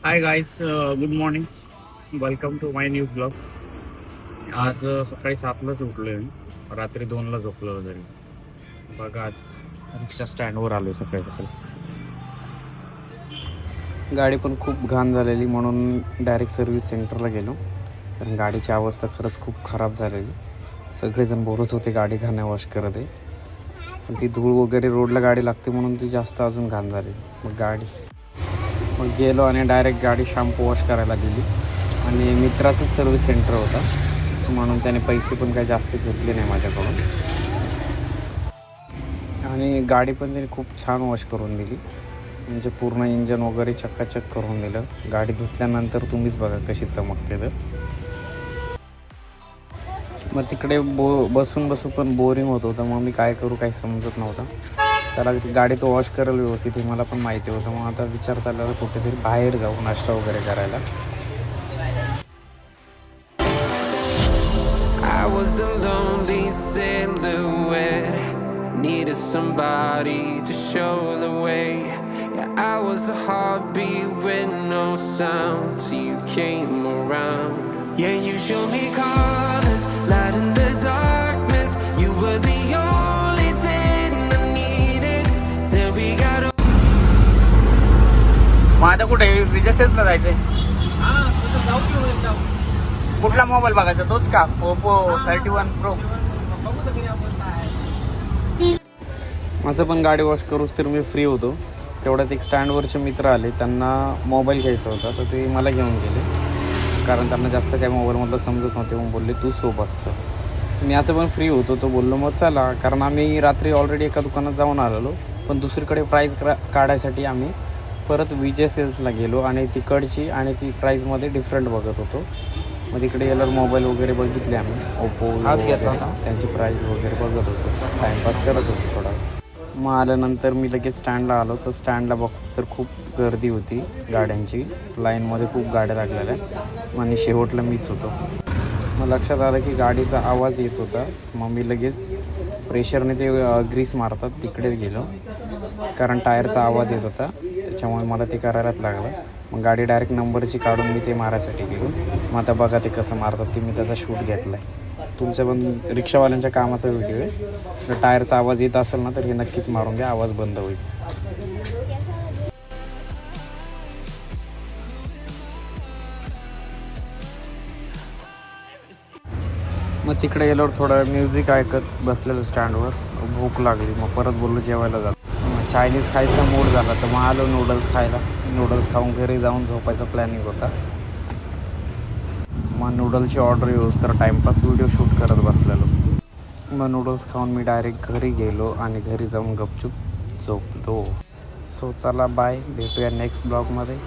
High guys, good morning. Welcome to my new blog. आज सकाळी 7लाच उठलो आहे मी. रात्री 2ला झोपलो तरी. बघा, आज रिक्षा स्टँडवर आलो सकाळी सकाळी. गाडी पण खूप घाण झालेली म्हणून डायरेक्ट सर्व्हिस सेंटरला गेलो. कारण गाडीची अवस्था खरंच खूप खराब झालेली. सगळेजण बोलत होते गाडी घाण वॉश करत आहे, पण ती धूळ वगैरे रोडला गाडी लागते म्हणून ती जास्त अजून घाण झालेली. मग गेलो आणि डायरेक्ट गाडी शॅम्पू वॉश करायला दिली. आणि मित्राचंच सर्व्हिस सेंटर होता म्हणून त्याने पैसे पण काही जास्त घेतले नाही माझ्याकडून. आणि गाडी पण त्याने खूप छान वॉश करून दिली. म्हणजे पूर्ण इंजन वगैरे चक्काचक करून दिलं. गाडी धुतल्यानंतर तुम्हीच बघा कशी चमकते. तर मग तिकडे बसून पण बोरिंग होत होतं. मग मी काय करू काही समजत नव्हतं. त्याला गाडी तो वॉश करेल व्यवस्थित हे मला पण माहिती होतं. मग आता विचार चालला कुठेतरी बाहेर जाऊ नाश्ता वगैरे करायला. I was a lonely silhouette, needed somebody to show the way. Yeah, I was a heartbeat with no sound till you came around. Yeah, you showed me colors, light in the darkness. You were the only thing I needed. Then we got माझं कुठे विजयसेल्सला जायचंय. कुठला mobile बघायचा? तोच का? Oppo 31 pro. असं पण गाडी वॉश करूच तर मी फ्री होतो. तेवढ्यात एक स्टँडवरचे मित्र आले, त्यांना मोबाईल घ्यायचा होता तर ते मला घेऊन गेले. कारण त्यांना जास्त काही मोबाईलमधलं समजत नव्हते. मग बोलले तू सोबत चल. मी असं पण फ्री होतो तो बोललो मग चला. कारण आम्ही रात्री ऑलरेडी एका दुकानात जाऊन आलेलो, पण दुसरीकडे प्राईस काढायसाठी आम्ही परत विजय सेल्सला गेलो आणि तिकडची आणि ती प्राईसमध्ये डिफरंट बघत होतो. मग तिकडे गेल्यावर मोबाईल वगैरे बघितले आम्ही. ओप्पो आज घेतला होता. त्यांची प्राईस वगैरे बघत होतो, टाईमपास करत होतो थोडा. मग आल्यानंतर मी लगेच स्टँडला आलो. तर स्टँडला बघतो तर खूप गर्दी होती गाड्यांची. लाईनमध्ये खूप गाड्या लागलेल्या आणि शेवटला मीच होतो. मग लक्षात आलं की गाडीचा आवाज येत होता. मग मी लगेच प्रेशरने ते ग्रीस मारतात तिकडे गेलो. कारण टायरचा आवाज येत होता त्याच्यामुळे मला ते करायलाच लागलं. मग गाडी डायरेक्ट नंबरची काढून मी ते मारायसाठी गेलो. मग आता बघा ते कसं मारतात ते मी त्याचा शूट घेतला आहे. तुमच्या पण रिक्षावाल्यांच्या कामाचा व्हिडिओ आहे. जर टायरचा आवाज येत असेल ना तर हे नक्कीच मारून द्या, आवाज बंद होईल. मग तिकडे गेल्यावर थोडं म्युझिक ऐकत बसलेलं स्टँडवर. भूक लागली मग परत बोललो जेवायला जातो. चायनीज खायचा मूड झाला तर मग आलो नूडल्स खायला. नूडल्स खाऊन घरी जाऊन झोपायचा प्लॅनिंग होता. मग नूडल्सची ऑर्डर येऊस तर टाईमपास व्हिडिओ शूट करत बसलेलो. मग नूडल्स खाऊन मी डायरेक्ट घरी गेलो आणि घरी जाऊन गपचूप झोपलो. सो चला बाय, भेटूया नेक्स्ट ब्लॉगमध्ये.